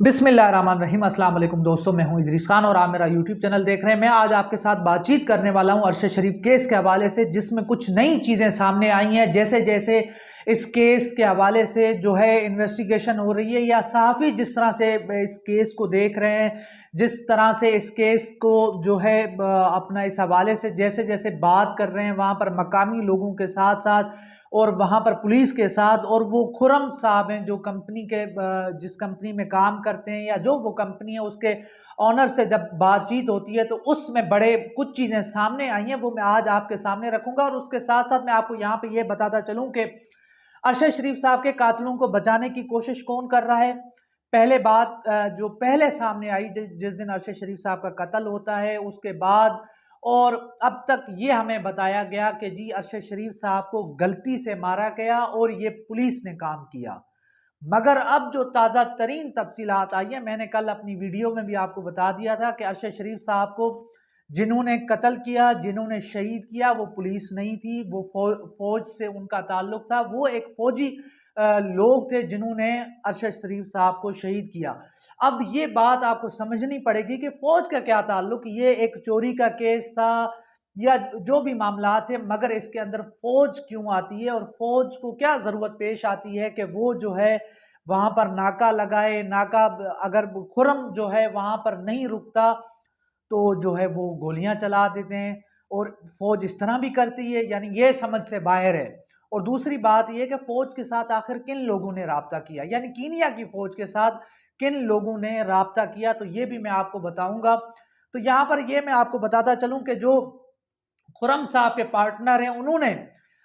बिस्मिल्लाहिर्रहमानिर्रहीम। अस्सलाम वालेकुम दोस्तों, मैं हूं इदरीस खान और आप मेरा यूट्यूब चैनल देख रहे हैं। मैं आज आपके साथ बातचीत करने वाला हूं अरशद शरीफ केस के हवाले से, जिसमें कुछ नई चीज़ें सामने आई हैं। जैसे जैसे इस केस के हवाले से जो है इन्वेस्टिगेशन हो रही है, या सहाफ़ी जिस तरह से इस केस को देख रहे हैं, जिस तरह से इस केस को जो है अपना इस हवाले से जैसे जैसे बात कर रहे हैं वहाँ पर मकामी लोगों के साथ साथ और वहाँ पर पुलिस के साथ, और वो खुरम साहब हैं जो कंपनी के जिस कंपनी में काम करते हैं, या जो वो कंपनी है उसके ऑनर से जब बातचीत होती है तो उसमें बड़े कुछ चीज़ें सामने आई हैं, वो मैं आज आपके सामने रखूंगा। और उसके साथ साथ मैं आपको यहाँ पे ये बताता चलूँ कि अरशद शरीफ साहब के कातिलों को बचाने की कोशिश कौन कर रहा है। पहले बात जो पहले सामने आई जिस दिन अरशद शरीफ साहब का कत्ल होता है उसके बाद, और अब तक ये हमें बताया गया कि जी अरशद शरीफ साहब को गलती से मारा गया और ये पुलिस ने काम किया। मगर अब जो ताज़ा तरीन तफसीलात आई है, मैंने कल अपनी वीडियो में भी आपको बता दिया था कि अरशद शरीफ साहब को जिन्होंने कत्ल किया, जिन्होंने शहीद किया, वो पुलिस नहीं थी, वो फौज से उनका ताल्लुक था। वो एक फौजी लोग थे जिन्होंने अरशद शरीफ साहब को शहीद किया। अब ये बात आपको समझनी पड़ेगी कि फौज का क्या ताल्लुक, ये एक चोरी का केस था या जो भी मामला थे, मगर इसके अंदर फौज क्यों आती है और फौज को क्या जरूरत पेश आती है कि वो जो है वहां पर नाका लगाए। नाका अगर खुरम जो है वहां पर नहीं रुकता तो जो है वो गोलियां चला देते हैं, और फौज इस तरह भी करती है, यानी ये समझ से बाहर है। और दूसरी बात यह कि फौज के साथ आखिर किन लोगों ने राब्ता किया, यानी कीनिया की फौज के साथ किन लोगों ने राब्ता किया, तो ये भी मैं आपको बताऊंगा। तो यहां पर ये मैं आपको बताता चलूं कि जो खुरम साहब के पार्टनर हैं उन्होंने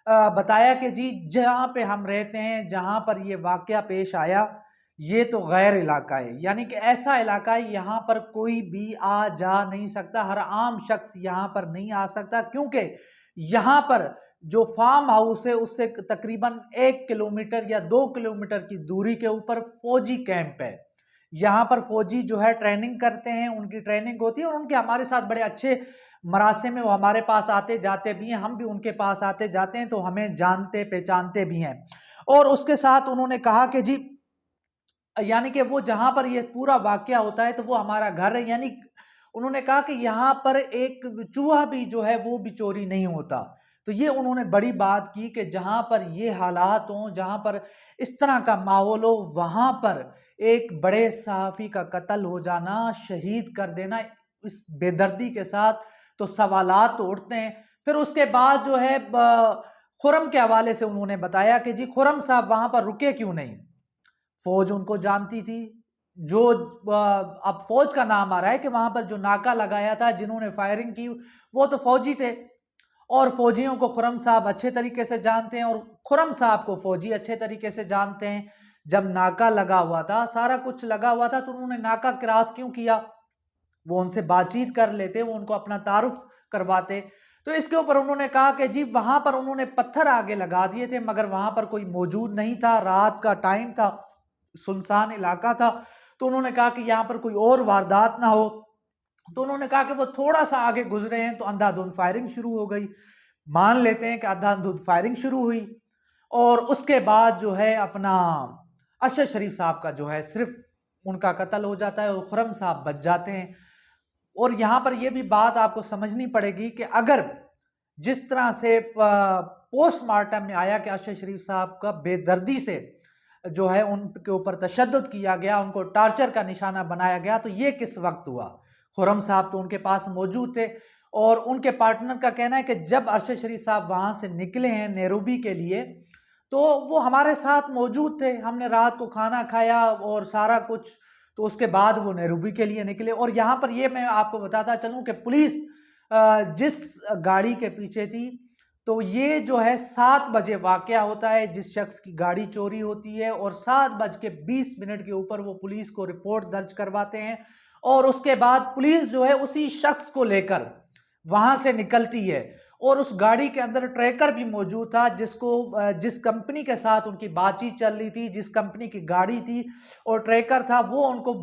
बताया कि जी जहां पे हम रहते हैं, जहां पर ये वाकया पेश आया, ये तो गैर इलाका है, यानी कि ऐसा इलाका है यहाँ पर कोई भी आ जा नहीं सकता, हर आम शख्स यहाँ पर नहीं आ सकता, क्योंकि यहाँ पर जो फार्म हाउस है उससे तकरीबन 1 किलोमीटर या 2 किलोमीटर की दूरी के ऊपर फौजी कैंप है। यहाँ पर फौजी जो है ट्रेनिंग करते हैं, उनकी ट्रेनिंग होती है, और उनके हमारे साथ बड़े अच्छे मरासे में वो हमारे पास आते जाते भी हैं, हम भी उनके पास आते जाते हैं, तो हमें जानते पहचानते भी हैं। और उसके साथ उन्होंने कहा कि जी यानी कि वो जहां पर ये पूरा वाकया होता है तो वो हमारा घर है, यानी उन्होंने कहा कि यहाँ पर एक चूहा भी जो है वो भी चोरी नहीं होता। तो ये उन्होंने बड़ी बात की कि जहां पर ये हालात हों, जहां पर इस तरह का माहौल हो, वहां पर एक बड़े सहाफ़ी का कत्ल हो जाना, शहीद कर देना इस बेदर्दी के साथ, तो सवालात तो उठते हैं। फिर उसके बाद जो है खुरम के हवाले से उन्होंने बताया कि जी खुरम साहब वहां पर रुके क्यों नहीं, फौज उनको जानती थी। जो अब फौज का नाम आ रहा है कि वहां पर जो नाका लगाया था, जिन्होंने फायरिंग की, वो तो फौजी थे, और फौजियों को खुरम साहब अच्छे तरीके से जानते हैं, और खुरम साहब को फौजी अच्छे तरीके से जानते हैं। जब नाका लगा हुआ था, सारा कुछ लगा हुआ था, तो उन्होंने नाका क्रॉस क्यों किया? वो उनसे बातचीत कर लेते, वो उनको अपना तारुफ करवाते। तो इसके ऊपर उन्होंने कहा कि जी वहां पर उन्होंने पत्थर आगे लगा दिए थे, मगर वहां पर कोई मौजूद नहीं था, रात का टाइम था, सुनसान इलाका था। तो उन्होंने कहा कि यहाँ पर कोई और वारदात ना हो। तो उन्होंने कहा कि वो थोड़ा सा आगे गुजरे हैं तो अंधाधुंध फायरिंग शुरू हो गई। मान लेते हैं कि अंधाधुंध फायरिंग शुरू हुई, और उसके बाद जो है अपना अरशद शरीफ साहब का जो है सिर्फ उनका कत्ल हो जाता है और खुरम साहब बच जाते हैं। और यहां पर यह भी बात आपको समझनी पड़ेगी कि अगर जिस तरह से पोस्टमार्टम में आया कि अरशद शरीफ साहब का बेदर्दी से जो है उनके ऊपर तशद्दुद किया गया, उनको टार्चर का निशाना बनाया गया, तो ये किस वक्त हुआ? खुरम साहब तो उनके पास मौजूद थे, और उनके पार्टनर का कहना है कि जब अरशद शरीफ साहब वहां से निकले हैं नैरोबी के लिए, तो वो हमारे साथ मौजूद थे, हमने रात को खाना खाया और सारा कुछ, तो उसके बाद वो नैरोबी के लिए निकले। और यहाँ पर ये मैं आपको बताता चलूँ कि पुलिस जिस गाड़ी के पीछे थी, तो ये जो है 7 बजे वाकया होता है जिस शख्स की गाड़ी चोरी होती है, और 7:20 के ऊपर वो पुलिस को रिपोर्ट दर्ज करवाते हैं, और उसके बाद पुलिस जो है उसी शख्स को लेकर वहां से निकलती है। और उस गाड़ी के अंदर ट्रैकर भी मौजूद था, जिस कंपनी के साथ उनकी बातचीत चल रही थी, जिस कंपनी की गाड़ी थी और ट्रैकर था, वो उनको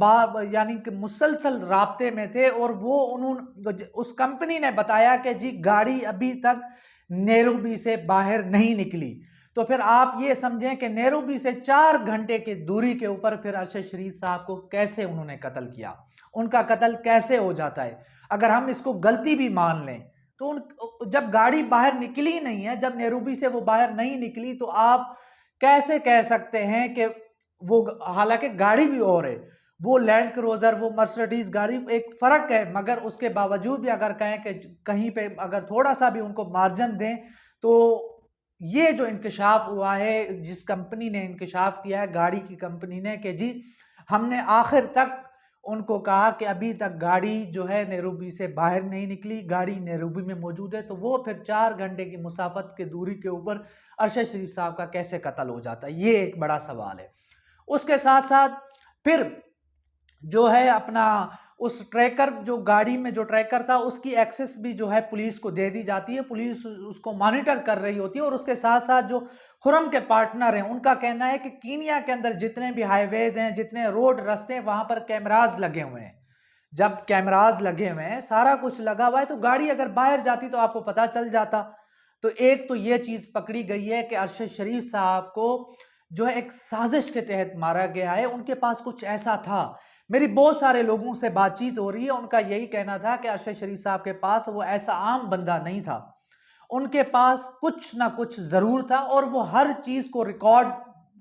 यानी कि मुसलसल राब्ते में थे। और वो उन्होंने उस कंपनी ने बताया कि जी गाड़ी अभी तक नैरोबी से बाहर नहीं निकली। तो फिर आप ये समझें कि नैरोबी से 4 घंटे की दूरी के ऊपर फिर अरशद शरीफ साहब को कैसे उन्होंने कत्ल किया, उनका कत्ल कैसे हो जाता है। अगर हम इसको गलती भी मान लें तो जब गाड़ी बाहर निकली नहीं है, जब नैरोबी से वो बाहर नहीं निकली, तो आप कैसे कह सकते हैं कि वो, हालांकि गाड़ी भी और है, वो लैंड क्रूजर, वो मर्सिडीज गाड़ी, एक फर्क है, मगर उसके बावजूद भी अगर कहें कि कहीं पे अगर थोड़ा सा भी उनको मार्जिन दें, तो ये जो इंकशाफ हुआ है, जिस कंपनी ने इंकशाफ किया है, गाड़ी की कंपनी ने, कि जी हमने आखिर तक उनको कहा कि अभी तक गाड़ी जो है नैरोबी से बाहर नहीं निकली, गाड़ी नैरोबी में मौजूद है, तो वो फिर 4 घंटे की मुसाफत की दूरी के ऊपर अरशद शरीफ साहब का कैसे कत्ल हो जाता है, ये एक बड़ा सवाल है। उसके साथ साथ फिर जो है अपना उस ट्रैकर, जो गाड़ी में जो ट्रैकर था, उसकी एक्सेस भी जो है पुलिस को दे दी जाती है, पुलिस उसको मॉनिटर कर रही होती है। और उसके साथ साथ जो खुरम के पार्टनर हैं, उनका कहना है कि कीनिया के अंदर जितने भी हाईवेज हैं, जितने रोड रास्ते हैं, वहां पर कैमराज लगे हुए हैं। जब कैमराज लगे हुए हैं, सारा कुछ लगा हुआ है, तो गाड़ी अगर बाहर जाती तो आपको पता चल जाता। तो एक तो ये चीज पकड़ी गई है कि अरशद शरीफ साहब को जो है एक साजिश के तहत मारा गया है, उनके पास कुछ ऐसा था। मेरी बहुत सारे लोगों से बातचीत हो रही है, उनका यही कहना था कि अरशद शरीफ साहब के पास वो ऐसा आम बंदा नहीं था, उनके पास कुछ ना कुछ जरूर था, और वो हर चीज को रिकॉर्ड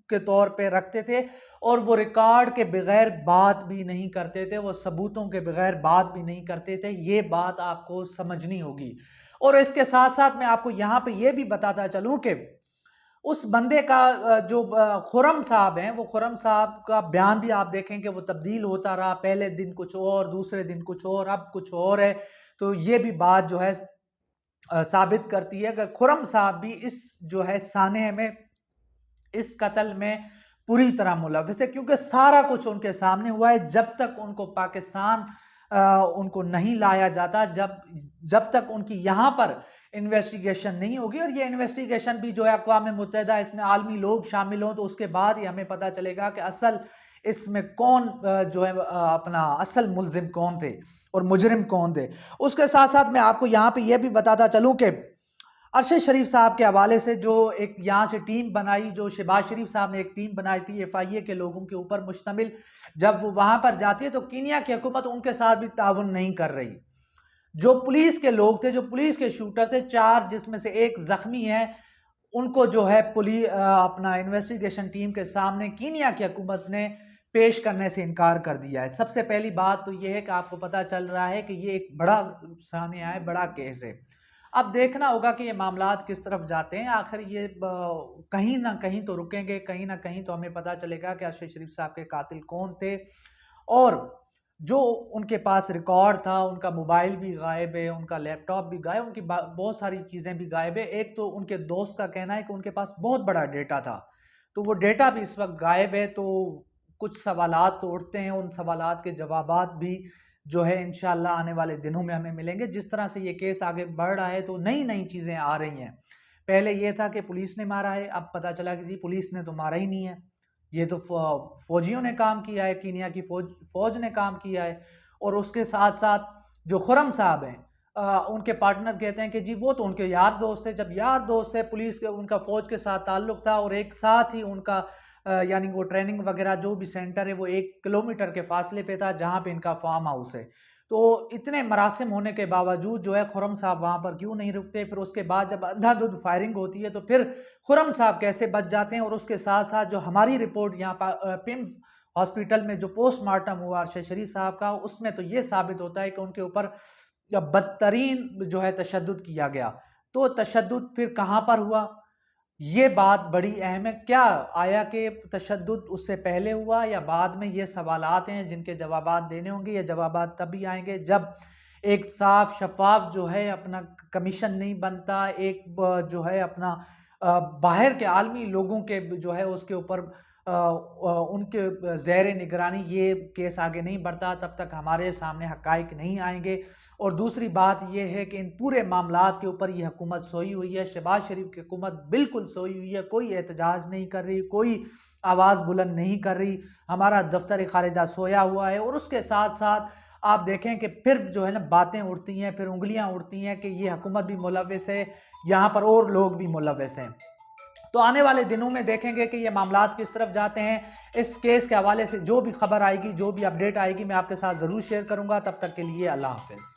के तौर पे रखते थे, और वो रिकॉर्ड के बगैर बात भी नहीं करते थे, वो सबूतों के बगैर बात भी नहीं करते थे। ये बात आपको समझनी होगी। और इसके साथ साथ मैं आपको यहां पे ये भी बताता चलूं कि उस बंदे का जो खुरम साहब हैं, वो खुरम साहब का बयान भी आप देखें कि वो तब्दील होता रहा, पहले दिन कुछ और, दूसरे दिन कुछ और, अब कुछ और है। तो ये भी बात जो है साबित करती है कि खुरम साहब भी इस जो है साने में, इस कत्ल में पूरी तरह मुलविस है, क्योंकि सारा कुछ उनके सामने हुआ है। जब तक उनको पाकिस्तान उनको नहीं लाया जाता, जब तक उनकी यहां पर इन्वेस्टिगेशन नहीं होगी, और ये इन्वेस्टिगेशन भी जो है अक़वाम मुत्तहिदा, इसमें आलमी लोग शामिल हों, तो उसके बाद ही हमें पता चलेगा कि असल इसमें कौन जो है अपना असल मुल्जिम कौन थे और मुजरिम कौन थे। उसके साथ साथ मैं आपको यहाँ पे यह भी बताता चलूँ कि अरशद शरीफ साहब के हवाले से जो एक यहाँ से टीम बनाई, जो शहबाज शरीफ साहब ने एक टीम बनाई थी FIA के लोगों के ऊपर मुश्तमिल, जब वो वहां पर जाती है तो कीनिया की हुकूमत उनके साथ भी ताउन नहीं कर रही। जो पुलिस के लोग थे, जो पुलिस के शूटर थे, 4 जिसमें से एक जख्मी है, उनको जो है पुलिस अपना इन्वेस्टिगेशन टीम के सामने कीनिया की हुकूमत ने पेश करने से इनकार कर दिया है। सबसे पहली बात तो यह है कि आपको पता चल रहा है कि ये एक बड़ा सामने आया, बड़ा केस है। अब देखना होगा कि ये मामलात किस तरफ जाते हैं, आखिर ये कहीं ना कहीं तो रुकेंगे, कहीं ना कहीं तो हमें पता चलेगा कि अरशद शरीफ साहब के कातिल कौन थे। और जो उनके पास रिकॉर्ड था, उनका मोबाइल भी गायब है, उनका लैपटॉप भी गायब, उनकी बहुत सारी चीज़ें भी गायब है। एक तो उनके दोस्त का कहना है कि उनके पास बहुत बड़ा डेटा था, तो वो डेटा भी इस वक्त गायब है। तो कुछ सवालात तो उठते हैं, उन सवालात के जवाबात भी जो है इंशाल्लाह आने वाले दिनों में हमें मिलेंगे। जिस तरह से ये केस आगे बढ़ रहा है, तो नई नई चीज़ें आ रही हैं। पहले ये था कि पुलिस ने मारा है, अब पता चला कि जी पुलिस ने तो मारा ही नहीं है, ये तो फौजियों ने काम किया है, कीनिया की फौज ने काम किया है। और उसके साथ साथ जो खुरम साहब हैं, उनके पार्टनर कहते हैं कि जी वो तो उनके यार दोस्त थे। जब यार दोस्त है, पुलिस के उनका फौज के साथ ताल्लुक था, और एक साथ ही उनका यानी वो ट्रेनिंग वगैरह जो भी सेंटर है वो 1 किलोमीटर के फासले पे था जहां पे इनका फार्म हाउस है। तो इतने मरासिम होने के बावजूद जो है खुरम साहब वहां पर क्यों नहीं रुकते? फिर उसके बाद जब अंधाधुंध फायरिंग होती है तो फिर खुरम साहब कैसे बच जाते हैं? और उसके साथ साथ जो हमारी रिपोर्ट यहाँ पर पिम्स हॉस्पिटल में जो पोस्टमार्टम हुआ अरशद शरीफ साहब का, उसमें तो ये साबित होता है कि उनके ऊपर बदतरीन जो है तशद्दुद किया गया। तो तशद्दुद फिर कहाँ पर हुआ, ये बात बड़ी अहम है। क्या आया कि तशद्दुद उससे पहले हुआ या बाद में? ये सवालात हैं जिनके जवाबात देने होंगे। ये जवाबात तभी आएंगे जब एक साफ शफाफ जो है अपना कमीशन नहीं बनता, एक जो है अपना बाहर के आलमी लोगों के जो है उसके ऊपर उनके ज़ेर निगरानी ये केस आगे नहीं बढ़ता, तब तक हमारे सामने हकाइक नहीं आएंगे। और दूसरी बात यह है कि इन पूरे मामलात के ऊपर ये हुकूमत सोई हुई है, शहबाज शरीफ की हुकूमत बिल्कुल सोई हुई है, कोई एहतजाज नहीं कर रही, कोई आवाज़ बुलंद नहीं कर रही। हमारा दफ्तर खारिजा सोया हुआ है। और उसके साथ साथ आप देखें कि फिर जो है ना बातें उठती हैं, फिर उंगलियां उठती हैं कि ये हुकूमत भी मुलव्विस है, यहाँ पर और लोग भी मुलव्विस हैं। तो आने वाले दिनों में देखेंगे कि ये मामलात किस तरफ जाते हैं। इस केस के हवाले से जो भी खबर आएगी, जो भी अपडेट आएगी, मैं आपके साथ ज़रूर शेयर करूँगा। तब तक के लिए अल्लाह हाफ़िज़।